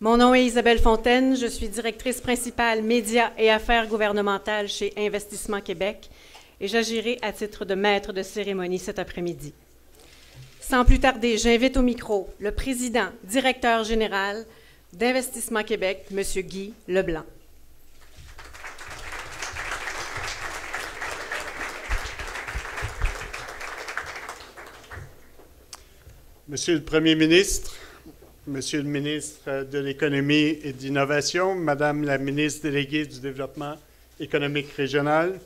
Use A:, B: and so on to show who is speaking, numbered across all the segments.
A: Mon nom est Isabelle Fontaine, je suis directrice principale médias et affaires gouvernementales chez Investissement Québec et j'agirai à titre de maître de cérémonie cet après-midi. Sans plus tarder, j'invite au micro le président, directeur général d'Investissement Québec, M. Guy Leblanc.
B: Monsieur le Premier ministre, Monsieur le ministre de l'Économie et de l'Innovation, Madame la ministre déléguée du Développement économique régional,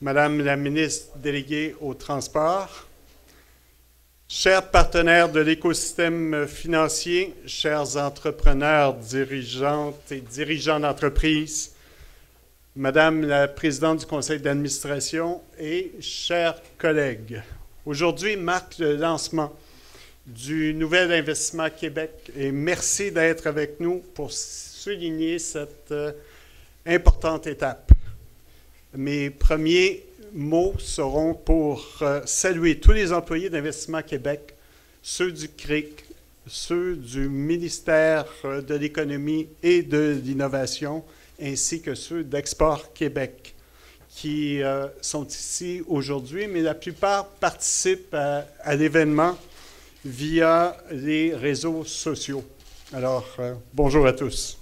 B: Madame la ministre déléguée au transport, chers partenaires de l'écosystème financier, chers entrepreneurs, dirigeantes et dirigeants d'entreprise, Madame la présidente du conseil d'administration et chers collègues, aujourd'hui marque le lancement du Nouvel Investissement Québec et merci d'être avec nous pour souligner cette importante étape. Mes premiers mots seront pour saluer tous les employés d'Investissement Québec, ceux du CRIC, ceux du ministère de l'Économie et de l'Innovation, ainsi que ceux d'Export Québec qui sont ici aujourd'hui, mais la plupart participent à l'événement via les réseaux sociaux. Alors, bonjour à tous.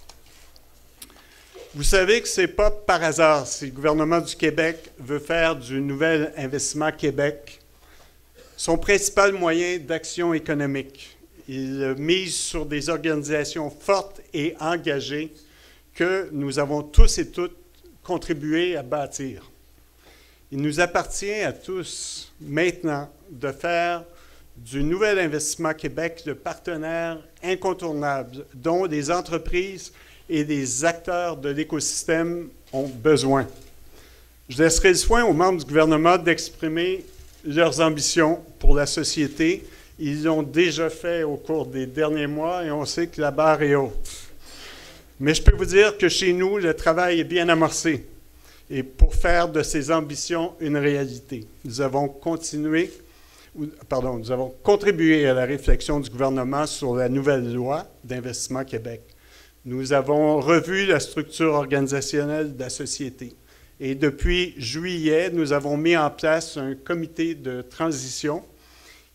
B: Vous savez que ce n'est pas par hasard si le gouvernement du Québec veut faire du Nouvel Investissement Québec son principal moyen d'action économique. Il mise sur des organisations fortes et engagées que nous avons tous et toutes contribué à bâtir. Il nous appartient à tous maintenant de faire du Nouvel Investissement Québec le partenaire incontournable dont les entreprises et les acteurs de l'écosystème ont besoin. Je laisserai le soin aux membres du gouvernement d'exprimer leurs ambitions pour la société. Ils l'ont déjà fait au cours des derniers mois et on sait que la barre est haute. Mais je peux vous dire que chez nous, le travail est bien amorcé et pour faire de ces ambitions une réalité. Nous avons contribué à la réflexion du gouvernement sur la nouvelle loi d'Investissement Québec. Nous avons revu la structure organisationnelle de la société. Et depuis juillet, nous avons mis en place un comité de transition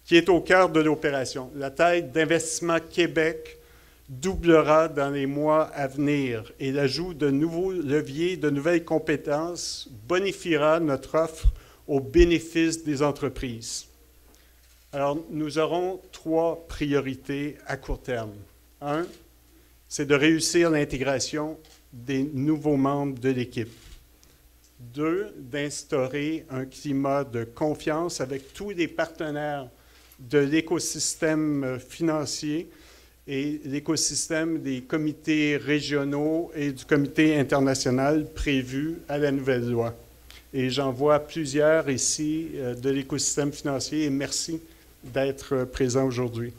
B: qui est au cœur de l'opération. La taille d'Investissement Québec doublera dans les mois à venir et l'ajout de nouveaux leviers, de nouvelles compétences bonifiera notre offre au bénéfice des entreprises. Alors, nous aurons 3 priorités à court terme. 1, c'est de réussir l'intégration des nouveaux membres de l'équipe. 2, d'instaurer un climat de confiance avec tous les partenaires de l'écosystème financier et l'écosystème des comités régionaux et du comité international prévu à la nouvelle loi. Et j'en vois plusieurs ici de l'écosystème financier et merci d'être présent aujourd'hui.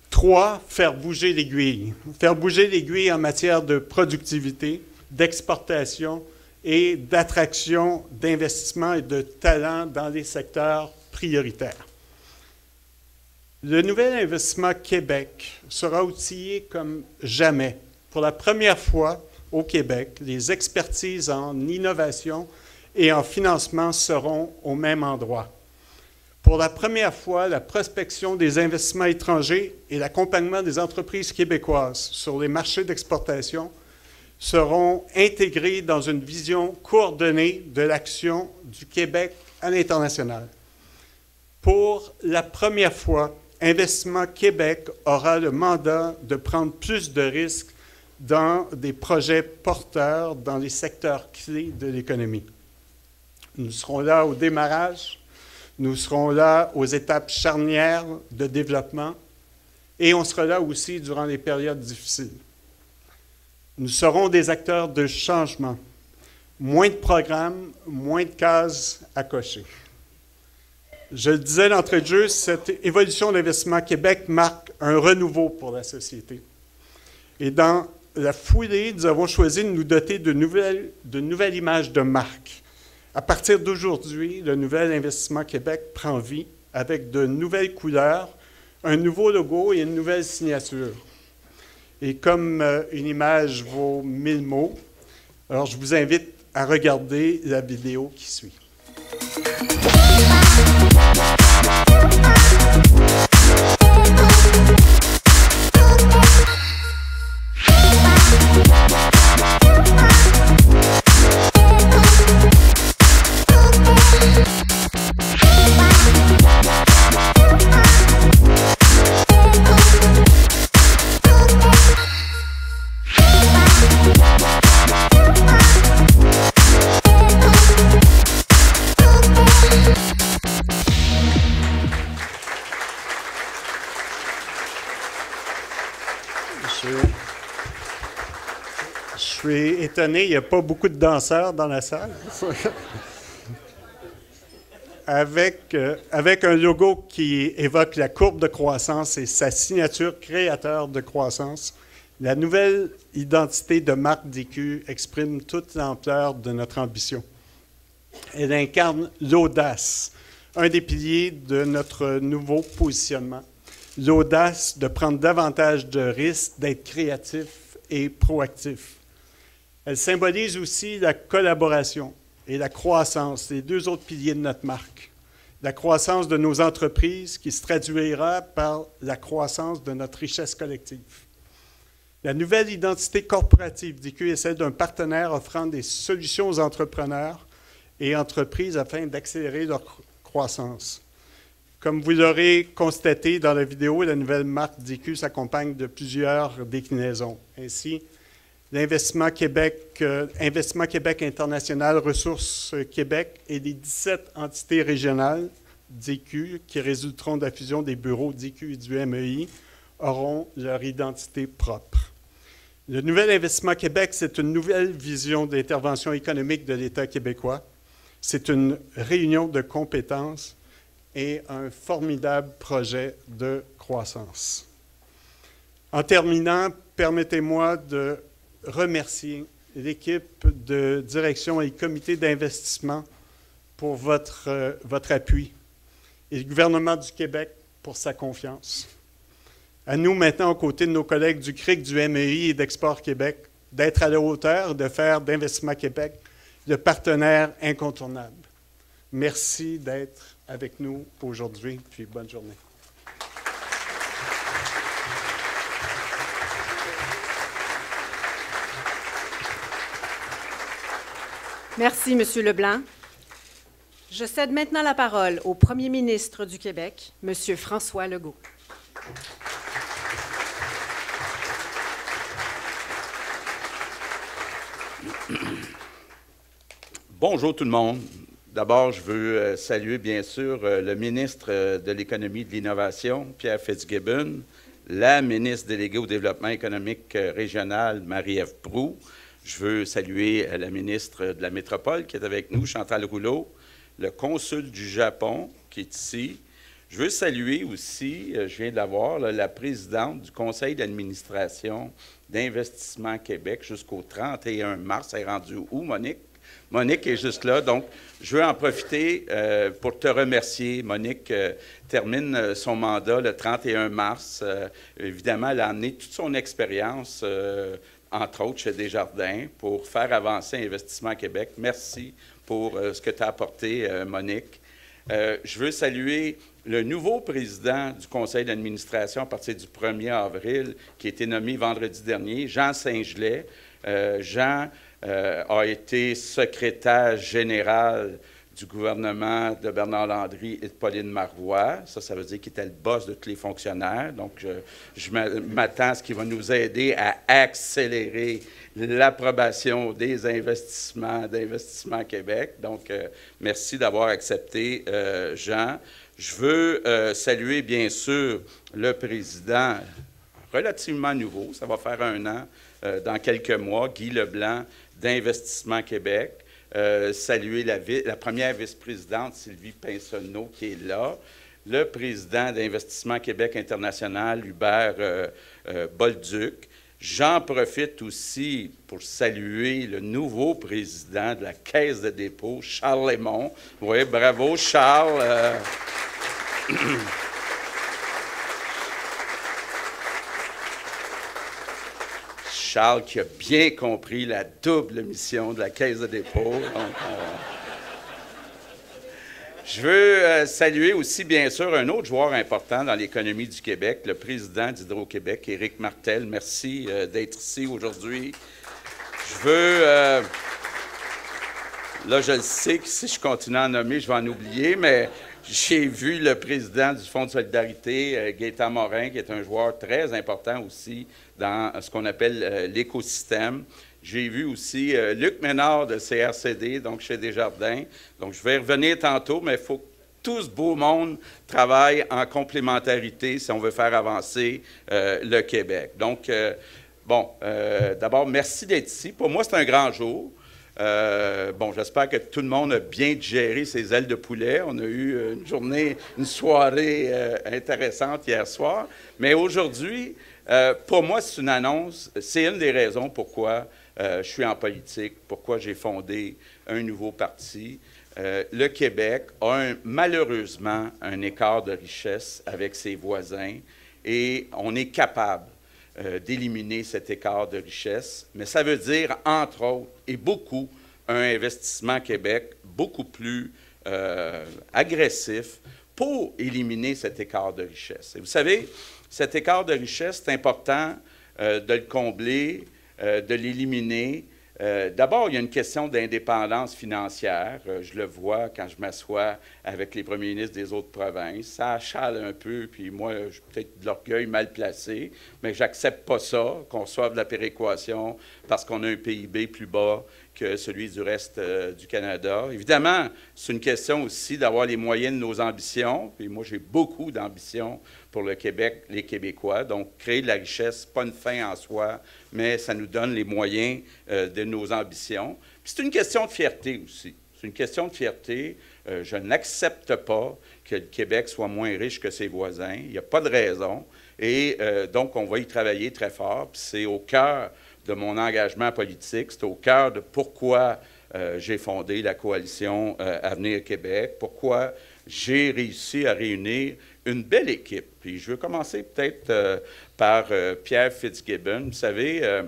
B: 3, faire bouger l'aiguille. Faire bouger l'aiguille en matière de productivité, d'exportation et d'attraction d'investissement et de talent dans les secteurs prioritaires. Le Nouvel Investissement Québec sera outillé comme jamais. Pour la première fois au Québec, les expertises en innovation et en financement seront au même endroit. Pour la première fois, la prospection des investissements étrangers et l'accompagnement des entreprises québécoises sur les marchés d'exportation seront intégrés dans une vision coordonnée de l'action du Québec à l'international. Pour la première fois, Investissement Québec aura le mandat de prendre plus de risques dans des projets porteurs dans les secteurs clés de l'économie. Nous serons là au démarrage. Nous serons là aux étapes charnières de développement et on sera là aussi durant les périodes difficiles. Nous serons des acteurs de changement. Moins de programmes, moins de cases à cocher. Je le disais d'entrée de jeu, cette évolution d'Investissement Québec marque un renouveau pour la société. Et dans la foulée, nous avons choisi de nous doter de nouvelles images de marque. À partir d'aujourd'hui, le Nouvel Investissement Québec prend vie avec de nouvelles couleurs, un nouveau logo et une nouvelle signature. Et comme une image vaut 1000 mots, alors je vous invite à regarder la vidéo qui suit. Je suis étonné, il n'y a pas beaucoup de danseurs dans la salle. Avec un logo qui évoque la courbe de croissance et sa signature créateur de croissance, la nouvelle identité de marque DQ exprime toute l'ampleur de notre ambition. Elle incarne l'audace, un des piliers de notre nouveau positionnement. L'audace de prendre davantage de risques, d'être créatif et proactif. Elle symbolise aussi la collaboration et la croissance, les deux autres piliers de notre marque. La croissance de nos entreprises qui se traduira par la croissance de notre richesse collective. La nouvelle identité corporative DQ est celle d'un partenaire offrant des solutions aux entrepreneurs et entreprises afin d'accélérer leur croissance. Comme vous l'aurez constaté dans la vidéo, la nouvelle marque DQ s'accompagne de plusieurs déclinaisons. Ainsi, l'Investissement Québec, Investissement Québec International, Ressources Québec et les 17 entités régionales DQ qui résulteront de la fusion des bureaux DQ et du MEI auront leur identité propre. Le nouvel Investissement Québec, c'est une nouvelle vision d'intervention économique de l'État québécois. C'est une réunion de compétences et un formidable projet de croissance. En terminant, permettez-moi de remercier l'équipe de direction et le comité d'investissement pour votre appui et le gouvernement du Québec pour sa confiance. À nous maintenant, aux côtés de nos collègues du CRIC, du MEI et d'Export Québec, d'être à la hauteur, de faire d'Investissement Québec le partenaire incontournable. Merci d'être avec nous aujourd'hui, puis bonne journée.
A: Merci, M. Leblanc. Je cède maintenant la parole au Premier ministre du Québec, M. François Legault.
C: Bonjour tout le monde. D'abord, je veux saluer bien sûr le ministre de l'Économie et de l'Innovation, Pierre Fitzgibbon, la ministre déléguée au développement économique régional, Marie-Ève Proulx. Je veux saluer la ministre de la Métropole qui est avec nous, Chantal Rouleau, le consul du Japon qui est ici. Je veux saluer aussi, je viens de la voir, la présidente du conseil d'administration d'Investissement Québec jusqu'au 31 mars. Elle est rendue où, Monique? Monique est juste là, donc je veux en profiter pour te remercier. Monique termine son mandat le 31 mars. Évidemment, elle a amené toute son expérience, entre autres chez Desjardins, pour faire avancer Investissement Québec. Merci pour ce que tu as apporté, Monique. Je veux saluer le nouveau président du conseil d'administration à partir du 1er avril, qui a été nommé vendredi dernier, Jean Saint-Gelais. Jean a été secrétaire général du gouvernement de Bernard Landry et de Pauline Marois. Ça veut dire qu'il était le boss de tous les fonctionnaires. Donc, je m'attends à ce qu'il va nous aider à accélérer l'approbation des investissements d'Investissement Québec. Donc, merci d'avoir accepté, Jean. Je veux saluer, bien sûr, le président relativement nouveau, ça va faire 1 an, dans quelques mois, Guy Leblanc d'Investissement Québec. Saluer la première vice-présidente, Sylvie Pinsonneau, qui est là. Le président d'Investissement Québec International, Hubert Bolduc. J'en profite aussi pour saluer le nouveau président de la Caisse de dépôt, Charles Lémon. Oui, bravo, Charles. Charles qui a bien compris la double mission de la Caisse de dépôt. Donc, je veux saluer aussi, bien sûr, un autre joueur important dans l'économie du Québec, le président d'Hydro-Québec, Éric Martel. Merci d'être ici aujourd'hui. Je veux... là, je le sais que si je continue à en nommer, je vais en oublier, mais j'ai vu le président du Fonds de solidarité, Gaétan Morin, qui est un joueur très important aussi dans ce qu'on appelle l'écosystème. J'ai vu aussi Luc Ménard de CRCD, donc chez Desjardins. Donc, je vais revenir tantôt, mais il faut que tout ce beau monde travaille en complémentarité si on veut faire avancer le Québec. Donc, d'abord, merci d'être ici. Pour moi, c'est un grand jour. J'espère que tout le monde a bien digéré ses ailes de poulet. On a eu une soirée intéressante hier soir. Mais aujourd'hui, pour moi, c'est une annonce. C'est une des raisons pourquoi je suis en politique, pourquoi j'ai fondé un nouveau parti. Le Québec a malheureusement un écart de richesse avec ses voisins et on est capable d'éliminer cet écart de richesse, mais ça veut dire, entre autres, et beaucoup, un investissement Québec beaucoup plus agressif pour éliminer cet écart de richesse. Et vous savez, cet écart de richesse, c'est important de le combler, de l'éliminer. D'abord, il y a une question d'indépendance financière. Je le vois quand je m'assois avec les premiers ministres des autres provinces. Ça achale un peu, puis moi, j'ai peut-être de l'orgueil mal placé, mais j'accepte pas ça, qu'on reçoive de la péréquation parce qu'on a un PIB plus bas que celui du reste du Canada. Évidemment, c'est une question aussi d'avoir les moyens de nos ambitions. Puis moi, j'ai beaucoup d'ambitions pour le Québec, les Québécois. Donc, créer de la richesse, pas une fin en soi, mais ça nous donne les moyens de nos ambitions. Puis c'est une question de fierté aussi. C'est une question de fierté. Je n'accepte pas que le Québec soit moins riche que ses voisins. Il n'y a pas de raison. Et donc, on va y travailler très fort. Puis c'est au cœur de mon engagement politique. C'est au cœur de pourquoi j'ai fondé la coalition Avenir Québec, pourquoi j'ai réussi à réunir une belle équipe. Puis je veux commencer peut-être par Pierre Fitzgibbon. Vous savez,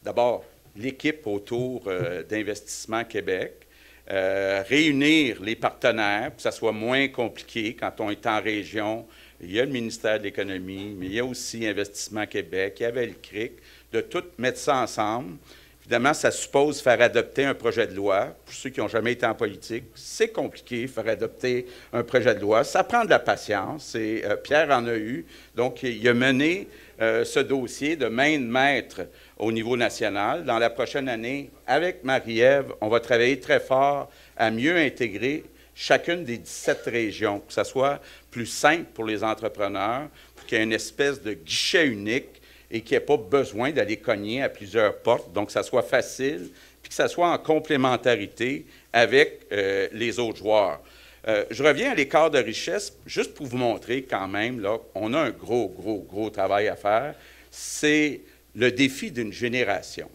C: d'abord, l'équipe autour d'Investissement Québec, réunir les partenaires, pour que ça soit moins compliqué quand on est en région. Il y a le ministère de l'Économie, mais il y a aussi Investissement Québec, il y avait le CRIC, de tout mettre ça ensemble. Évidemment, ça suppose faire adopter un projet de loi. Pour ceux qui n'ont jamais été en politique, c'est compliqué faire adopter un projet de loi. Ça prend de la patience et Pierre en a eu. Donc, il a mené ce dossier de main de maître au niveau national. Dans la prochaine année, avec Marie-Ève, on va travailler très fort à mieux intégrer chacune des 17 régions, que ça soit plus simple pour les entrepreneurs, pour qu'il y ait une espèce de guichet unique et qu'il n'y ait pas besoin d'aller cogner à plusieurs portes, donc que ça soit facile, puis que ça soit en complémentarité avec les autres joueurs. Je reviens à l'écart de richesse, juste pour vous montrer quand même, là, on a un gros travail à faire. C'est le défi d'une génération.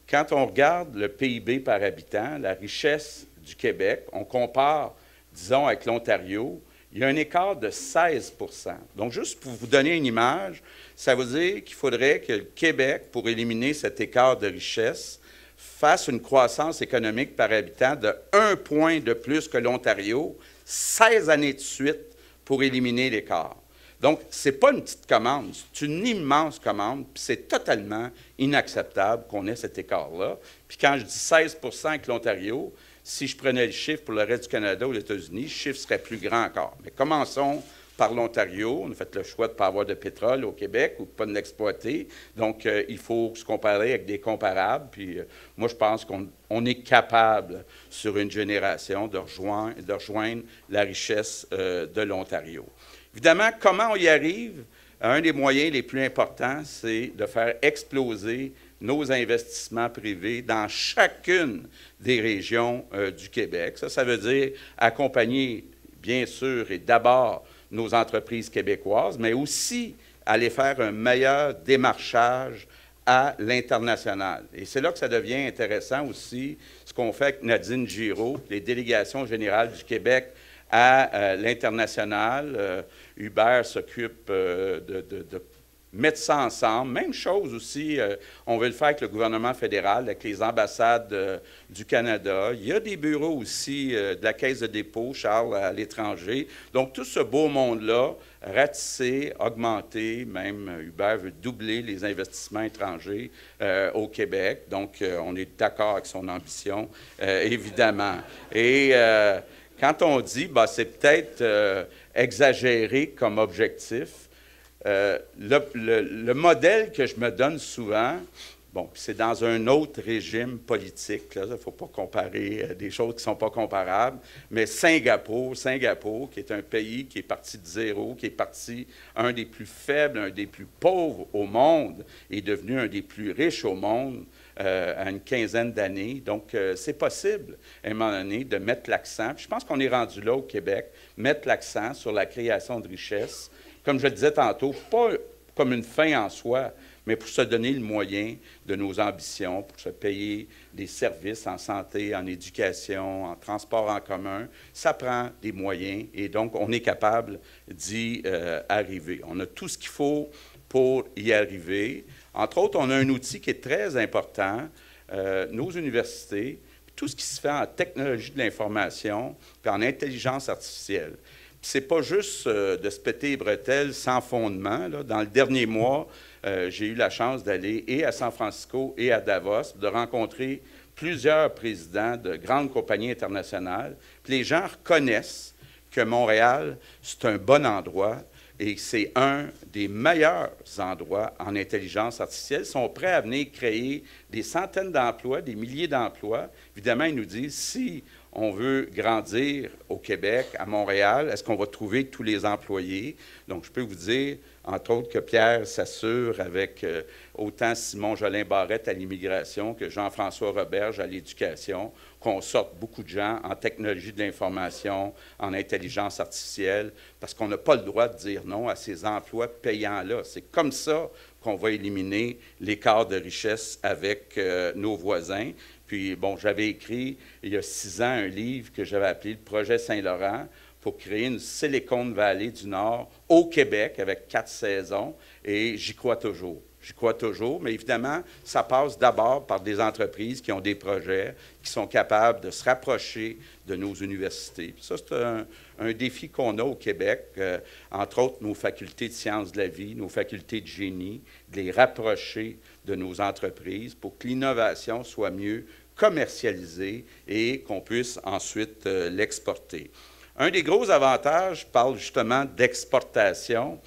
C: Quand on regarde le PIB par habitant, la richesse du Québec, on compare, disons, avec l'Ontario, il y a un écart de 16 %. Donc, juste pour vous donner une image, ça veut dire qu'il faudrait que le Québec, pour éliminer cet écart de richesse, fasse une croissance économique par habitant de 1 point de plus que l'Ontario, 16 années de suite pour éliminer l'écart. Donc, ce n'est pas une petite commande, c'est une immense commande, puis c'est totalement inacceptable qu'on ait cet écart-là. Puis quand je dis 16 % avec l'Ontario, si je prenais le chiffre pour le reste du Canada ou les États-Unis, le chiffre serait plus grand encore. Mais commençons par l'Ontario. On a fait le choix de ne pas avoir de pétrole au Québec ou de ne pas l'exploiter. Donc, il faut se comparer avec des comparables. Puis, moi, je pense qu'on est capable, sur une génération, de rejoindre la richesse de l'Ontario. Évidemment, comment on y arrive? Un des moyens les plus importants, c'est de faire exploser nos investissements privés dans chacune des régions du Québec. Ça veut dire accompagner, bien sûr, et d'abord nos entreprises québécoises, mais aussi aller faire un meilleur démarchage à l'international. Et c'est là que ça devient intéressant aussi, ce qu'on fait avec Nadine Giraud, les délégations générales du Québec à l'international. Hubert s'occupe de mettre ça ensemble. Même chose aussi, on veut le faire avec le gouvernement fédéral, avec les ambassades du Canada. Il y a des bureaux aussi de la Caisse de dépôt, Charles, à l'étranger. Donc, tout ce beau monde-là, ratisser, augmenter, même Hubert veut doubler les investissements étrangers au Québec. Donc, on est d'accord avec son ambition, évidemment. Et quand on dit, c'est peut-être exagéré comme objectif, le modèle que je me donne souvent, c'est dans un autre régime politique, il ne faut pas comparer des choses qui ne sont pas comparables, mais Singapour, qui est un pays qui est parti de zéro, qui est parti un des plus faibles, un des plus pauvres au monde, est devenu un des plus riches au monde à une quinzaine d'années. Donc, c'est possible, à un moment donné, de mettre l'accent, puis je pense qu'on est rendu là au Québec, mettre l'accent sur la création de richesses, comme je le disais tantôt, pas comme une fin en soi, mais pour se donner le moyen de nos ambitions, pour se payer des services en santé, en éducation, en transport en commun. Ça prend des moyens et donc on est capable d'y arriver. On a tout ce qu'il faut pour y arriver. Entre autres, on a un outil qui est très important, nos universités, tout ce qui se fait en technologie de l'information et en intelligence artificielle. Ce n'est pas juste de se péter les bretelles sans fondement. Là. Dans le dernier mois, j'ai eu la chance d'aller et à San Francisco et à Davos, de rencontrer plusieurs présidents de grandes compagnies internationales. Puis les gens reconnaissent que Montréal, c'est un bon endroit et c'est un des meilleurs endroits en intelligence artificielle. Ils sont prêts à venir créer des centaines d'emplois, des milliers d'emplois. Évidemment, ils nous disent, si on veut grandir au Québec, à Montréal, est-ce qu'on va trouver tous les employés? Donc, je peux vous dire, entre autres, que Pierre s'assure avec autant Simon Jolin-Barrette à l'immigration que Jean-François Roberge à l'éducation, qu'on sorte beaucoup de gens en technologie de l'information, en intelligence artificielle, parce qu'on n'a pas le droit de dire non à ces emplois payants-là. C'est comme ça qu'on va éliminer l'écart de richesse avec nos voisins. Puis, j'avais écrit, il y a 6 ans, un livre que j'avais appelé « Le projet Saint-Laurent » pour créer une Silicon Valley du Nord au Québec avec 4 saisons, et j'y crois toujours. J'y crois toujours, mais évidemment, ça passe d'abord par des entreprises qui ont des projets, qui sont capables de se rapprocher de nos universités. Puis ça, c'est un défi qu'on a au Québec, entre autres nos facultés de sciences de la vie, nos facultés de génie, de les rapprocher de nos entreprises pour que l'innovation soit mieux commercialisée et qu'on puisse ensuite l'exporter. Un des gros avantages, je parle justement d'exportation.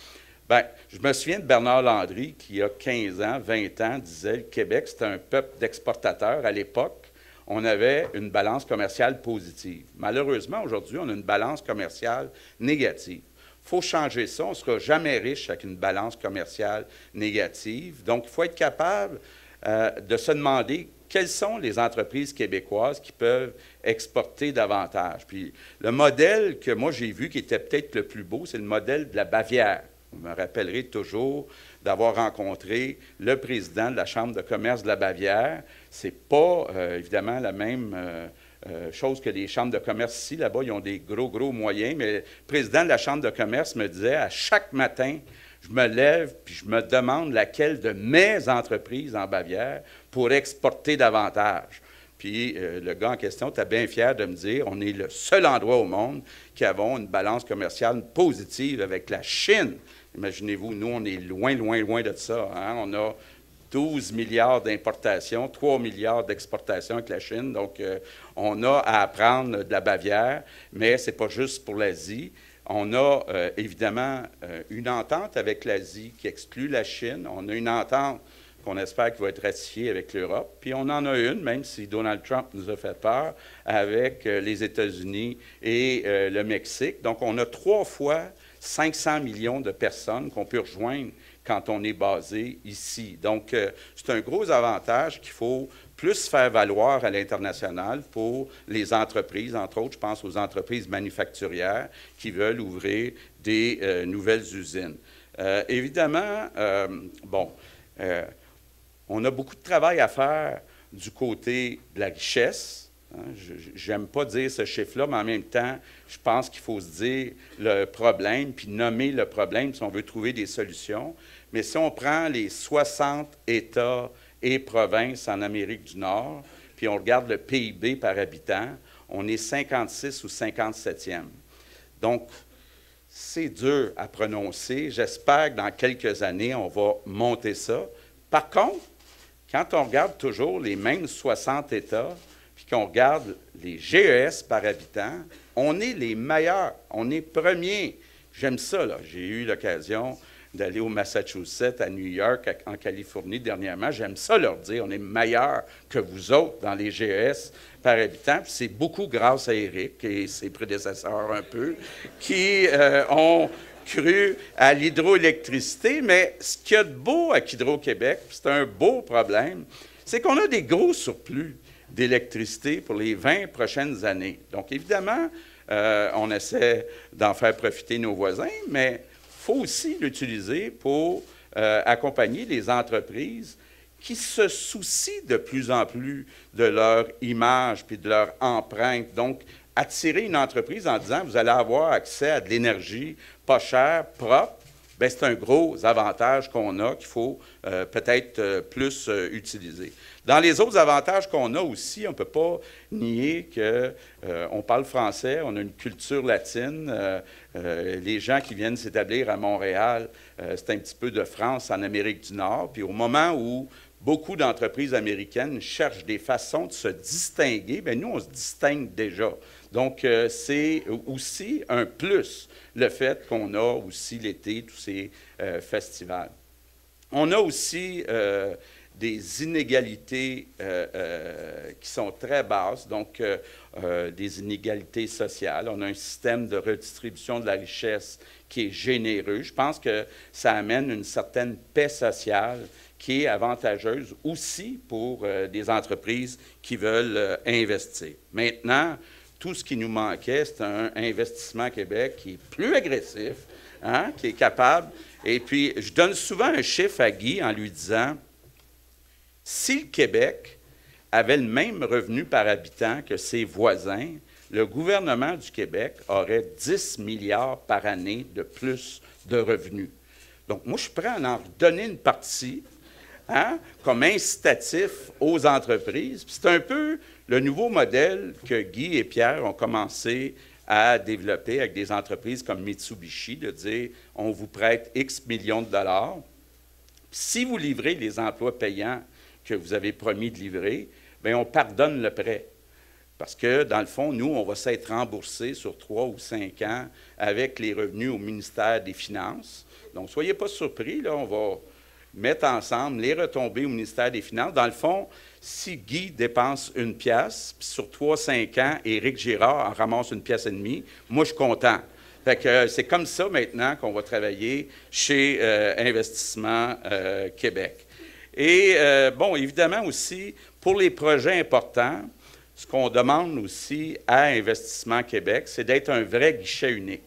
C: Je me souviens de Bernard Landry, qui, il y a 15 ans, 20 ans, disait que le Québec, c'était un peuple d'exportateurs. À l'époque, on avait une balance commerciale positive. Malheureusement, aujourd'hui, on a une balance commerciale négative. Il faut changer ça. On ne sera jamais riche avec une balance commerciale négative. Donc, il faut être capable de se demander quelles sont les entreprises québécoises qui peuvent exporter davantage. Puis, le modèle que moi j'ai vu qui était peut-être le plus beau, c'est le modèle de la Bavière. Vous me rappellerez toujours d'avoir rencontré le président de la Chambre de commerce de la Bavière. Ce n'est pas, évidemment, la même chose que les chambres de commerce ici. Là-bas, ils ont des gros moyens. Mais le président de la Chambre de commerce me disait, à chaque matin, je me lève puis je me demande laquelle de mes entreprises en Bavière pour exporter davantage. Puis le gars en question était bien fier de me dire, on est le seul endroit au monde qui avons une balance commerciale positive avec la Chine. Imaginez-vous, nous, on est loin de ça. Hein? On a 12 milliards d'importations, 3 milliards d'exportations avec la Chine. Donc, on a à apprendre de la Bavière, mais ce n'est pas juste pour l'Asie. On a évidemment une entente avec l'Asie qui exclut la Chine. On a une entente qu'on espère qu'il va être ratifiée avec l'Europe. Puis on en a une, même si Donald Trump nous a fait peur, avec les États-Unis et le Mexique. Donc, on a 3 fois 500 millions de personnes qu'on peut rejoindre quand on est basé ici. Donc, c'est un gros avantage qu'il faut plus faire valoir à l'international pour les entreprises, entre autres, je pense aux entreprises manufacturières qui veulent ouvrir des nouvelles usines. Évidemment, on a beaucoup de travail à faire du côté de la richesse. Je n'aime pas dire ce chiffre-là, mais en même temps, je pense qu'il faut se dire le problème, puis nommer le problème si on veut trouver des solutions. mais si on prend les 60 États et provinces en Amérique du Nord, puis on regarde le PIB par habitant, on est 56 ou 57e. Donc, c'est dur à prononcer. J'espère que dans quelques années, on va monter ça. Par contre, quand on regarde toujours les mêmes 60 États, puis qu'on regarde les GES par habitant, on est les meilleurs. On est premiers. J'aime ça, là. J'ai eu l'occasion d'aller au Massachusetts, à New York, en Californie dernièrement. J'aime ça leur dire, on est meilleurs que vous autres dans les GES par habitant. Puis c'est beaucoup grâce à Éric et ses prédécesseurs un peu, qui ont cru à l'hydroélectricité. Mais ce qu'il y a de beau à Hydro-Québec, c'est un beau problème, c'est qu'on a des gros surplus d'électricité pour les 20 prochaines années. Donc, évidemment, on essaie d'en faire profiter nos voisins, mais il faut aussi l'utiliser pour accompagner les entreprises qui se soucient de plus en plus de leur image puis de leur empreinte. Donc, attirer une entreprise en disant « vous allez avoir accès à de l'énergie pas chère, propre », bien, c'est un gros avantage qu'on a qu'il faut peut-être plus utiliser. Dans les autres avantages qu'on a aussi, on ne peut pas nier qu'on parle français, on a une culture latine. Les gens qui viennent s'établir à Montréal, c'est un petit peu de France en Amérique du Nord. Puis au moment où beaucoup d'entreprises américaines cherchent des façons de se distinguer, bien, nous, on se distingue déjà. Donc, c'est aussi un plus, le fait qu'on a aussi l'été tous ces festivals. On a aussi des inégalités qui sont très basses, donc des inégalités sociales. On a un système de redistribution de la richesse qui est généreux. Je pense que ça amène une certaine paix sociale qui est avantageuse aussi pour des entreprises qui veulent investir. Maintenant, tout ce qui nous manquait, c'est un Investissement Québec qui est plus agressif, hein, qui est capable. Et puis, je donne souvent un chiffre à Guy en lui disant, si le Québec avait le même revenu par habitant que ses voisins, le gouvernement du Québec aurait 10 milliards par année de plus de revenus. Donc, moi, je suis prêt à en redonner une partie, hein, comme incitatif aux entreprises. Puis c'est un peu le nouveau modèle que Guy et Pierre ont commencé à développer avec des entreprises comme Mitsubishi, de dire on vous prête X millions de dollars. Si vous livrez les emplois payants que vous avez promis de livrer, bien, on pardonne le prêt. Parce que, dans le fond, nous, on va s'être remboursé sur 3 ou 5 ans avec les revenus au ministère des Finances. Donc, soyez pas surpris, là, on va mettre ensemble les retombées au ministère des Finances. Dans le fond, si Guy dépense 1 pièce, puis sur 3-5 ans, Éric Girard en ramasse 1,5 pièce, moi, je suis content. Fait que c'est comme ça maintenant qu'on va travailler chez Investissement Québec. Et, bon, évidemment aussi, pour les projets importants, ce qu'on demande aussi à Investissement Québec, c'est d'être un vrai guichet unique,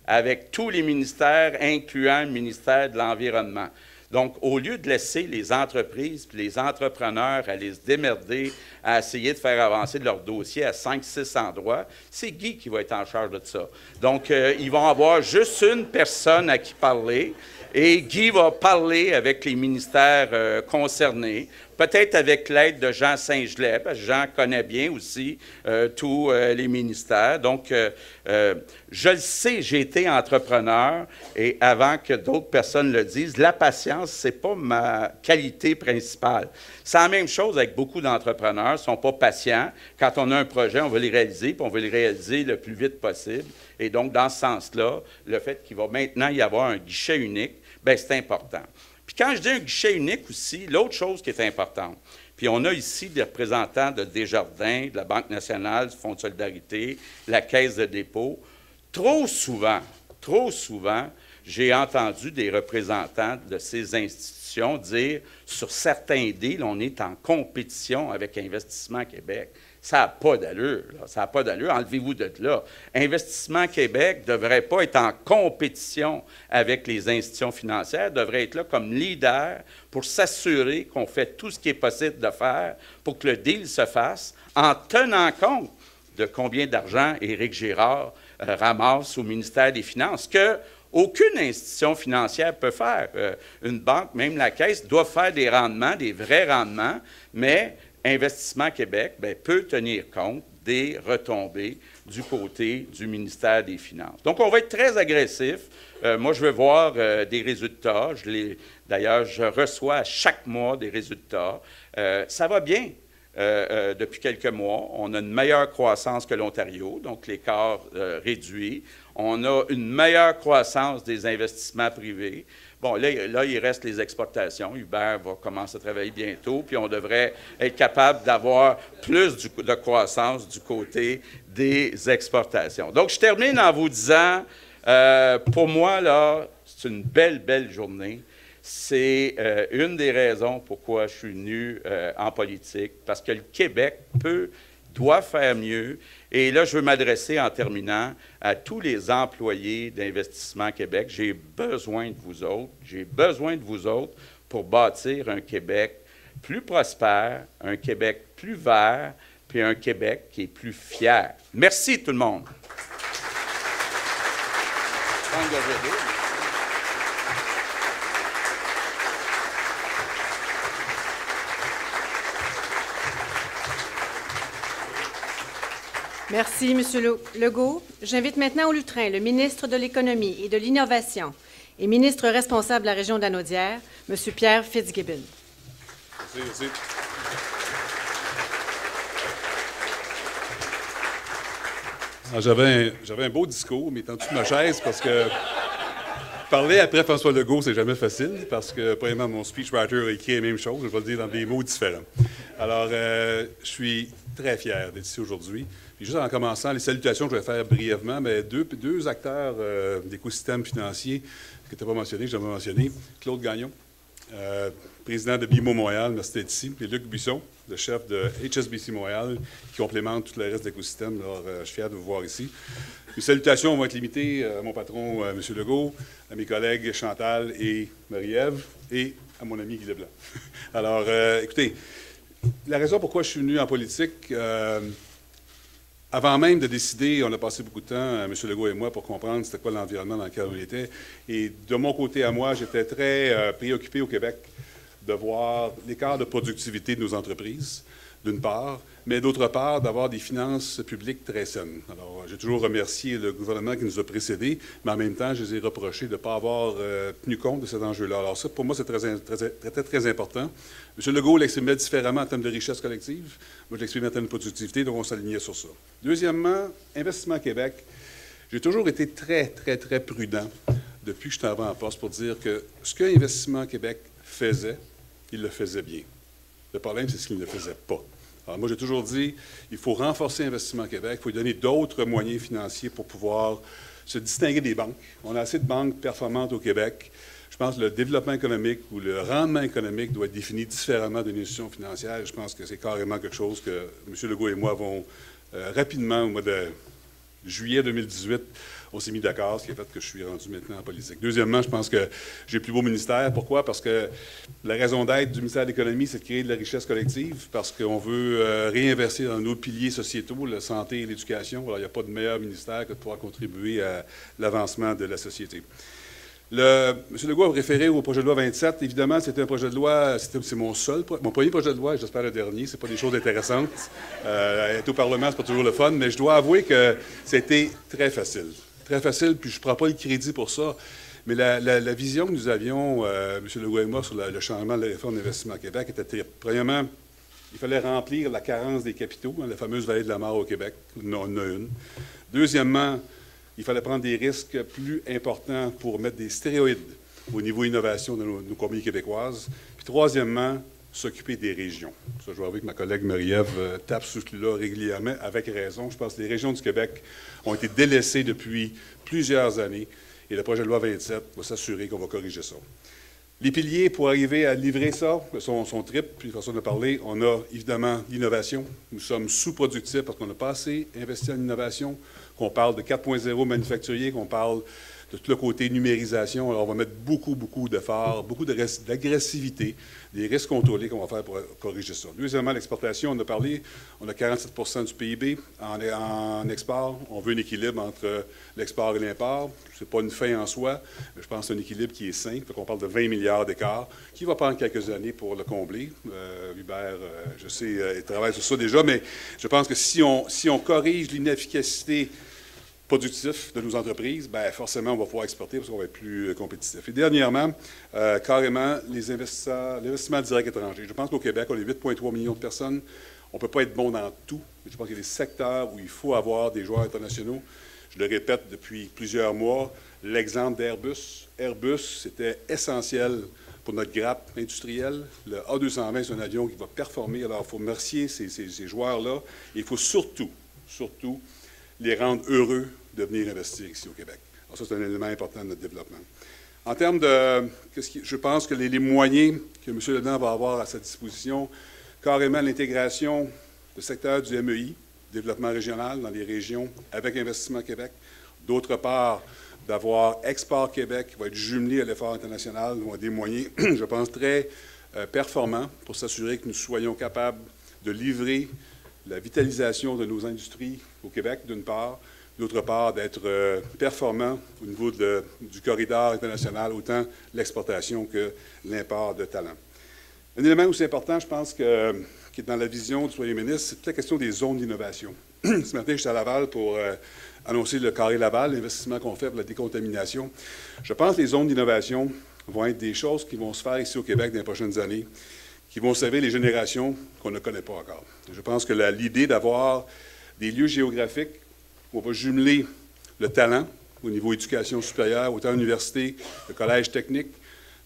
C: avec tous les ministères, incluant le ministère de l'Environnement. Donc, au lieu de laisser les entreprises et les entrepreneurs aller se démerder, à essayer de faire avancer leur dossier à 5-6 endroits, c'est Guy qui va être en charge de ça. Donc, ils vont avoir juste une personne à qui parler, et Guy va parler avec les ministères concernés, peut-être avec l'aide de Jean Saint-Gelais, parce que Jean connaît bien aussi tous les ministères. Donc, je le sais, j'ai été entrepreneur, et avant que d'autres personnes le disent, la patience, ce n'est pas ma qualité principale. C'est la même chose avec beaucoup d'entrepreneurs, ils ne sont pas patients. Quand on a un projet, on veut les réaliser, puis on veut les réaliser le plus vite possible. Et donc, dans ce sens-là, le fait qu'il va maintenant y avoir un guichet unique, bien, c'est important. Puis quand je dis un guichet unique aussi, l'autre chose qui est importante, puis on a ici des représentants de Desjardins, de la Banque nationale, du Fonds de solidarité, la Caisse de dépôt. Trop souvent, j'ai entendu des représentants de ces institutions dire, sur certains deals, on est en compétition avec Investissement Québec. Ça n'a pas d'allure, là. Ça n'a pas d'allure. Enlevez-vous de là. Investissement Québec ne devrait pas être en compétition avec les institutions financières, devrait être là comme leader pour s'assurer qu'on fait tout ce qui est possible de faire pour que le deal se fasse en tenant compte de combien d'argent Éric Girard ramasse au ministère des Finances, Aucune institution financière peut faire. Une banque, même la Caisse, doit faire des rendements, des vrais rendements, mais Investissement Québec peut tenir compte des retombées du côté du ministère des Finances. Donc, on va être très agressif. Moi, je veux voir des résultats. D'ailleurs, je reçois à chaque mois des résultats. Ça va bien. Depuis quelques mois, on a une meilleure croissance que l'Ontario, donc l'écart réduit. On a une meilleure croissance des investissements privés. Bon, là, il reste les exportations. Hubert va commencer à travailler bientôt, puis on devrait être capable d'avoir plus de croissance du côté des exportations. Donc, je termine en vous disant, pour moi, là, c'est une belle, belle journée. C'est une des raisons pourquoi je suis venu en politique, parce que le Québec doit faire mieux. Et là, je veux m'adresser en terminant à tous les employés d'Investissement Québec. J'ai besoin de vous autres. J'ai besoin de vous autres pour bâtir un Québec plus prospère, un Québec plus vert, puis un Québec qui est plus fier. Merci tout le monde.
A: Merci, M. Legault. J'invite maintenant au lutrin le ministre de l'Économie et de l'Innovation et ministre responsable de la région d'Anaudière, M. Pierre Fitzgibbon.
D: Merci. J'avais un beau discours, mais tendu ma chaise parce que parler après François Legault, c'est jamais facile parce que, premièrement, mon speechwriter a écrit la même chose, je vais le dire dans des mots différents. Alors, je suis très fier d'être ici aujourd'hui. Puis juste en commençant, les salutations, je vais faire brièvement, mais deux acteurs d'écosystème financier que tu n'as pas mentionné, que je vais mentionner. Claude Gagnon, président de BMO Montréal, merci d'être ici, et Luc Buisson, le chef de HSBC Montréal, qui complémente tout le reste de l'écosystème. Alors, je suis fier de vous voir ici. Les salutations vont être limitées à mon patron, M. Legault, à mes collègues Chantal et Marie-Ève, et à mon ami Guy Leblanc. Alors, écoutez, la raison pourquoi je suis venu en politique, avant même de décider, on a passé beaucoup de temps, M. Legault et moi, pour comprendre c'était quoi l'environnement dans lequel on était. Et de mon côté à moi, j'étais très préoccupé au Québec de voir l'écart de productivité de nos entreprises, d'une part, mais d'autre part, d'avoir des finances publiques très saines. Alors, j'ai toujours remercié le gouvernement qui nous a précédés, mais en même temps, je les ai reprochés de ne pas avoir tenu compte de cet enjeu-là. Alors ça, pour moi, c'est très important. M. Legault l'exprimait différemment en termes de richesse collective. Moi, je l'exprimais en termes de productivité, donc on s'alignait sur ça. Deuxièmement, Investissement Québec. J'ai toujours été très prudent depuis que je suis arrivé en poste pour dire que ce que Investissement Québec faisait, il le faisait bien. Le problème, c'est ce qu'il ne faisait pas. Alors moi, j'ai toujours dit, il faut renforcer Investissement Québec, il faut lui donner d'autres moyens financiers pour pouvoir se distinguer des banques. On a assez de banques performantes au Québec. Je pense que le développement économique ou le rendement économique doit être défini différemment d'une institution financière. Je pense que c'est carrément quelque chose que M. Legault et moi avons rapidement, au mois de juillet 2018, on s'est mis d'accord, ce qui a fait que je suis rendu maintenant en politique. Deuxièmement, je pense que j'ai le plus beau ministère. Pourquoi? Parce que la raison d'être du ministère de l'Économie, c'est de créer de la richesse collective, parce qu'on veut réinvestir dans nos piliers sociétaux, la santé et l'éducation. Alors, il n'y a pas de meilleur ministère que de pouvoir contribuer à l'avancement de la société. M. Legault a référé au projet de loi 27. Évidemment, c'était un projet de loi, c'est mon premier projet de loi, et j'espère le dernier. Ce n'est pas des choses intéressantes. Être au Parlement, ce n'est pas toujours le fun, mais je dois avouer que c'était très facile. Très facile, puis je ne prends pas le crédit pour ça. Mais la vision que nous avions, M. Legault et moi, sur le changement de la réforme d'Investissement Québec était, premièrement, il fallait remplir la carence des capitaux, la fameuse vallée de la mort au Québec. On en a une. Deuxièmement, il fallait prendre des risques plus importants pour mettre des stéroïdes au niveau innovation de nos compagnies québécoises. Puis troisièmement, s'occuper des régions. Ça, je vois avec ma collègue Marie-Ève tape sur ce là régulièrement, avec raison. Je pense que les régions du Québec ont été délaissées depuis plusieurs années et le projet de loi 27 va s'assurer qu'on va corriger ça. Les piliers pour arriver à livrer ça sont triples, puis François en a parlé. On a évidemment l'innovation. Nous sommes sous-productifs parce qu'on n'a pas assez investi en innovation, qu'on parle de 4.0 manufacturier, qu'on parle de tout le côté numérisation. Alors, on va mettre beaucoup d'efforts, beaucoup d'agressivité, des risques contrôlés qu'on va faire pour corriger ça. Deuxièmement, l'exportation, on a parlé, on a 47 du PIB en export. On veut un équilibre entre l'export et l'import. Ce n'est pas une fin en soi, mais je pense que c'est un équilibre qui est sain. On parle de 20 milliards d'écart, qui va prendre quelques années pour le combler. Hubert, je sais, il travaille sur ça déjà, mais je pense que si on corrige l'inefficacité productif de nos entreprises, bien, forcément, on va pouvoir exporter parce qu'on va être plus compétitif. Et dernièrement, carrément, l'investissement direct étranger. Je pense qu'au Québec, on est 8,3 millions de personnes. On ne peut pas être bon dans tout. Je pense qu'il y a des secteurs où il faut avoir des joueurs internationaux. Je le répète depuis plusieurs mois, l'exemple d'Airbus. Airbus, c'était essentiel pour notre grappe industrielle. Le A220, c'est un avion qui va performer. Alors, il faut remercier ces joueurs-là. Et il faut surtout les rendre heureux de venir investir ici au Québec. Alors ça, c'est un élément important de notre développement. En termes de... je pense que les moyens que M. Leblanc va avoir à sa disposition, carrément l'intégration du secteur du MEI, développement régional dans les régions, avec Investissement Québec. D'autre part, d'avoir Export Québec, qui va être jumelé à l'effort international, vont être des moyens, je pense, très performants pour s'assurer que nous soyons capables de livrer la vitalisation de nos industries au Québec, d'une part, d'autre part, d'être performants au niveau du corridor international, autant l'exportation que l'import de talents. Un élément aussi important, je pense, qui est dans la vision du Premier ministre, c'est toute la question des zones d'innovation. Ce matin, j'étais à Laval pour annoncer le Carré Laval, l'investissement qu'on fait pour la décontamination. Je pense que les zones d'innovation vont être des choses qui vont se faire ici au Québec dans les prochaines années, qui vont servir les générations qu'on ne connaît pas encore. Je pense que l'idée d'avoir des lieux géographiques où on va jumeler le talent au niveau éducation supérieure, autant université, le collège technique,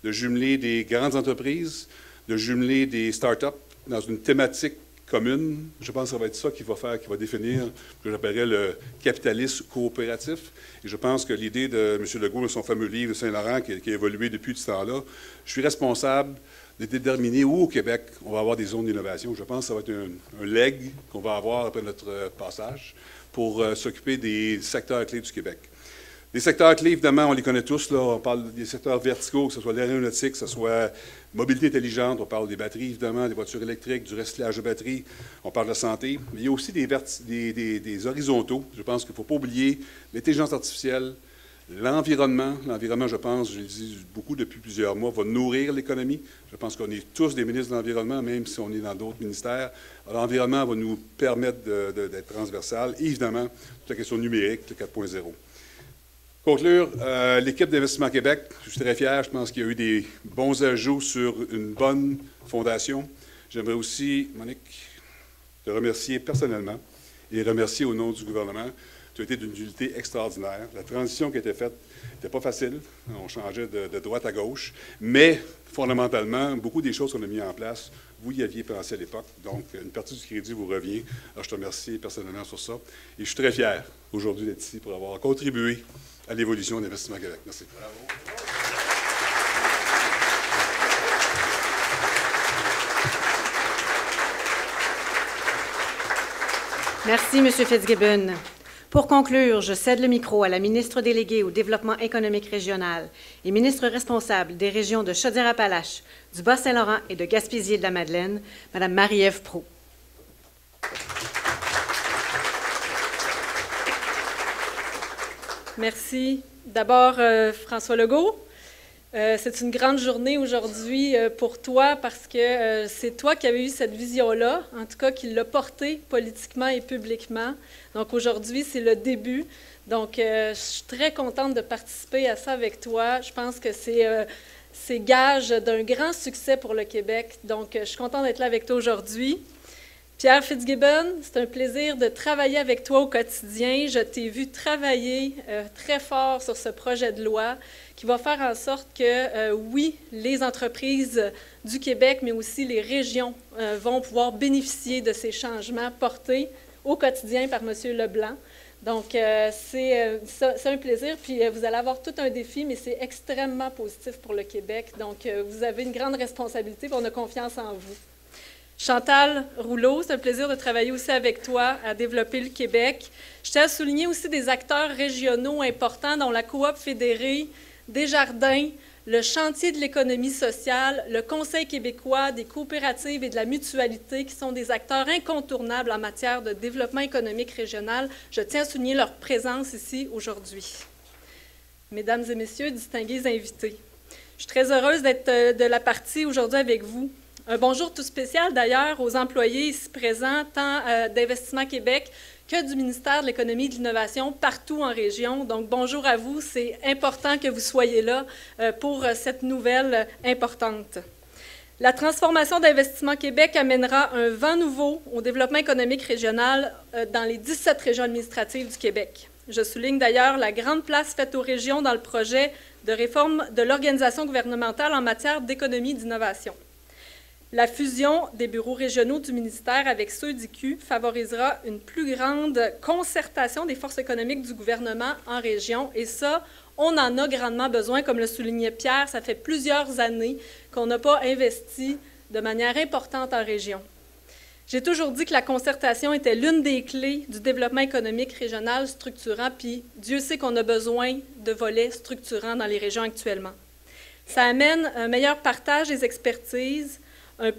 D: de jumeler des grandes entreprises, de jumeler des start-up dans une thématique commune, je pense que ça va être ça qui va définir ce que j'appellerais le capitalisme coopératif. Et je pense que l'idée de M. Legault, de son fameux livre de Saint-Laurent, qui a évolué depuis ce temps-là, je suis responsable de déterminer où au Québec on va avoir des zones d'innovation. Je pense que ça va être un leg qu'on va avoir après notre passage pour s'occuper des secteurs clés du Québec. Les secteurs clés, évidemment, on les connaît tous. Là. On parle des secteurs verticaux, que ce soit l'aéronautique, que ce soit mobilité intelligente. On parle des batteries, évidemment, des voitures électriques, du recyclage de batteries. On parle de santé. Mais il y a aussi des horizontaux. Je pense qu'il ne faut pas oublier l'intelligence artificielle, l'environnement. L'environnement, je pense, je le dis beaucoup depuis plusieurs mois, va nourrir l'économie. Je pense qu'on est tous des ministres de l'environnement, même si on est dans d'autres ministères. L'environnement va nous permettre d'être transversal. Et évidemment, toute la question numérique, le 4.0. Conclure, l'équipe d'Investissement Québec, je suis très fier. Je pense qu'il y a eu des bons ajouts sur une bonne fondation. J'aimerais aussi, Monique, te remercier personnellement et remercier au nom du gouvernement. Tu as été d'une utilité extraordinaire. La transition qui a été faite n'était pas facile. On changeait de droite à gauche. Mais, fondamentalement, beaucoup des choses qu'on a mises en place, vous y aviez pensé à l'époque. Donc, une partie du crédit vous revient. Alors, je te remercie personnellement sur ça. Et je suis très fier aujourd'hui d'être ici pour avoir contribué à l'évolution d'Investissement Québec. Merci. Bravo.
A: Merci, M. Fitzgibbon. Pour conclure, je cède le micro à la ministre déléguée au développement économique régional et ministre responsable des régions de Chaudière-Appalaches, du Bas-Saint-Laurent et de Gaspésie-de-la-Madeleine, Mme Marie-Ève Proulx.
E: Merci. D'abord, François Legault, c'est une grande journée aujourd'hui pour toi parce que c'est toi qui avais eu cette vision-là, en tout cas qui l'a portée politiquement et publiquement. Donc aujourd'hui, c'est le début. Donc je suis très contente de participer à ça avec toi. Je pense que c'est gage d'un grand succès pour le Québec. Donc je suis contente d'être là avec toi aujourd'hui. Pierre Fitzgibbon, c'est un plaisir de travailler avec toi au quotidien. Je t'ai vu travailler très fort sur ce projet de loi qui va faire en sorte que, oui, les entreprises du Québec, mais aussi les régions vont pouvoir bénéficier de ces changements portés au quotidien par M. Leblanc. Donc, c'est un plaisir. Puis, vous allez avoir tout un défi, mais c'est extrêmement positif pour le Québec. Donc, vous avez une grande responsabilité, puis on a confiance en vous. Chantal Rouleau, c'est un plaisir de travailler aussi avec toi à développer le Québec. Je tiens à souligner aussi des acteurs régionaux importants, dont la Coop fédérée, Desjardins, le Chantier de l'économie sociale, le Conseil québécois des coopératives et de la mutualité, qui sont des acteurs incontournables en matière de développement économique régional. Je tiens à souligner leur présence ici aujourd'hui. Mesdames et messieurs, distingués invités, je suis très heureuse d'être de la partie aujourd'hui avec vous. Un bonjour tout spécial d'ailleurs aux employés ici présents, tant d'Investissement Québec que du ministère de l'Économie et de l'Innovation partout en région. Donc, bonjour à vous. C'est important que vous soyez là pour cette nouvelle importante. La transformation d'Investissement Québec amènera un vent nouveau au développement économique régional dans les 17 régions administratives du Québec. Je souligne d'ailleurs la grande place faite aux régions dans le projet de réforme de l'organisation gouvernementale en matière d'économie et d'innovation. La fusion des bureaux régionaux du ministère avec ceux d'IQ favorisera une plus grande concertation des forces économiques du gouvernement en région. Et ça, on en a grandement besoin. Comme le soulignait Pierre, ça fait plusieurs années qu'on n'a pas investi de manière importante en région. J'ai toujours dit que la concertation était l'une des clés du développement économique régional structurant, puis Dieu sait qu'on a besoin de volets structurants dans les régions actuellement. Ça amène un meilleur partage des expertises, une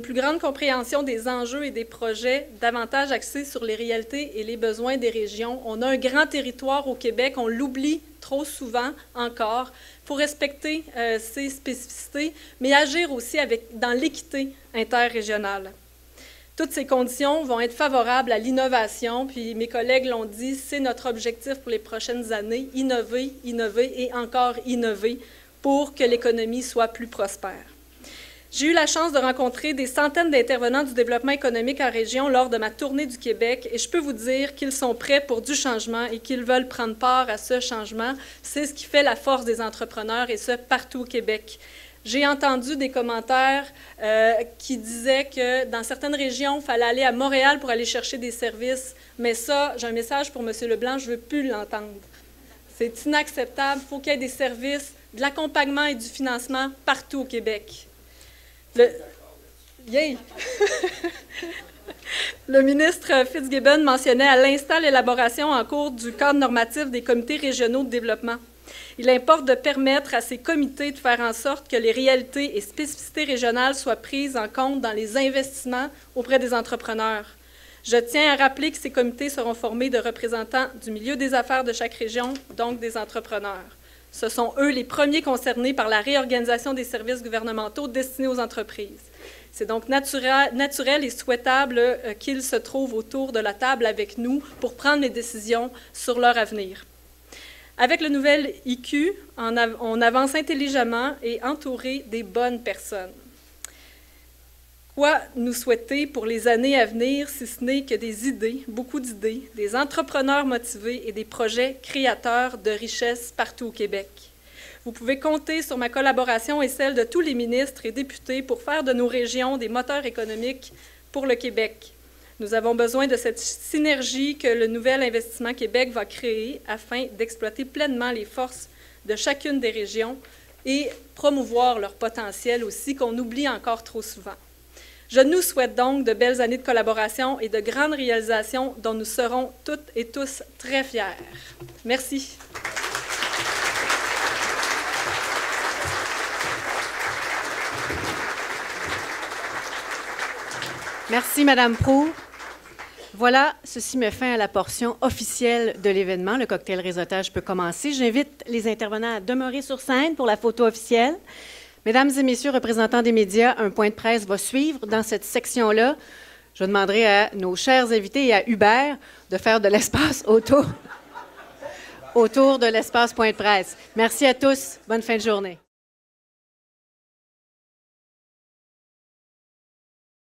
E: plus grande compréhension des enjeux et des projets, davantage axés sur les réalités et les besoins des régions. On a un grand territoire au Québec, on l'oublie trop souvent encore. Il faut respecter ces spécificités, mais agir aussi dans l'équité interrégionale. Toutes ces conditions vont être favorables à l'innovation, puis mes collègues l'ont dit, c'est notre objectif pour les prochaines années, innover, innover et encore innover pour que l'économie soit plus prospère. J'ai eu la chance de rencontrer des centaines d'intervenants du développement économique en région lors de ma tournée du Québec et je peux vous dire qu'ils sont prêts pour du changement et qu'ils veulent prendre part à ce changement. C'est ce qui fait la force des entrepreneurs et ce, partout au Québec. J'ai entendu des commentaires qui disaient que dans certaines régions, il fallait aller à Montréal pour aller chercher des services. Mais ça, j'ai un message pour M. Leblanc, je ne veux plus l'entendre. C'est inacceptable. Il faut qu'il y ait des services, de l'accompagnement et du financement partout au Québec. Le ministre Fitzgibbon mentionnait à l'instant l'élaboration en cours du cadre normatif des comités régionaux de développement. Il importe de permettre à ces comités de faire en sorte que les réalités et spécificités régionales soient prises en compte dans les investissements auprès des entrepreneurs. Je tiens à rappeler que ces comités seront formés de représentants du milieu des affaires de chaque région, donc des entrepreneurs. Ce sont eux les premiers concernés par la réorganisation des services gouvernementaux destinés aux entreprises. C'est donc naturel et souhaitable qu'ils se trouvent autour de la table avec nous pour prendre les décisions sur leur avenir. Avec le nouvel IQ, on avance intelligemment et entouré des bonnes personnes. Quoi nous souhaiter pour les années à venir, si ce n'est que des idées, beaucoup d'idées, des entrepreneurs motivés et des projets créateurs de richesses partout au Québec. Vous pouvez compter sur ma collaboration et celle de tous les ministres et députés pour faire de nos régions des moteurs économiques pour le Québec. Nous avons besoin de cette synergie que le nouvel Investissement Québec va créer afin d'exploiter pleinement les forces de chacune des régions et promouvoir leur potentiel aussi qu'on oublie encore trop souvent. Je nous souhaite donc de belles années de collaboration et de grandes réalisations dont nous serons toutes et tous très fiers. Merci.
A: Merci, Mme Proulx. Voilà, ceci met fin à la portion officielle de l'événement. Le cocktail réseautage peut commencer. J'invite les intervenants à demeurer sur scène pour la photo officielle. Mesdames et messieurs, représentants des médias, un point de presse va suivre. Dans cette section-là, je demanderai à nos chers invités et à Hubert de faire de l'espace autour de l'espace point de presse. Merci à tous. Bonne fin de journée.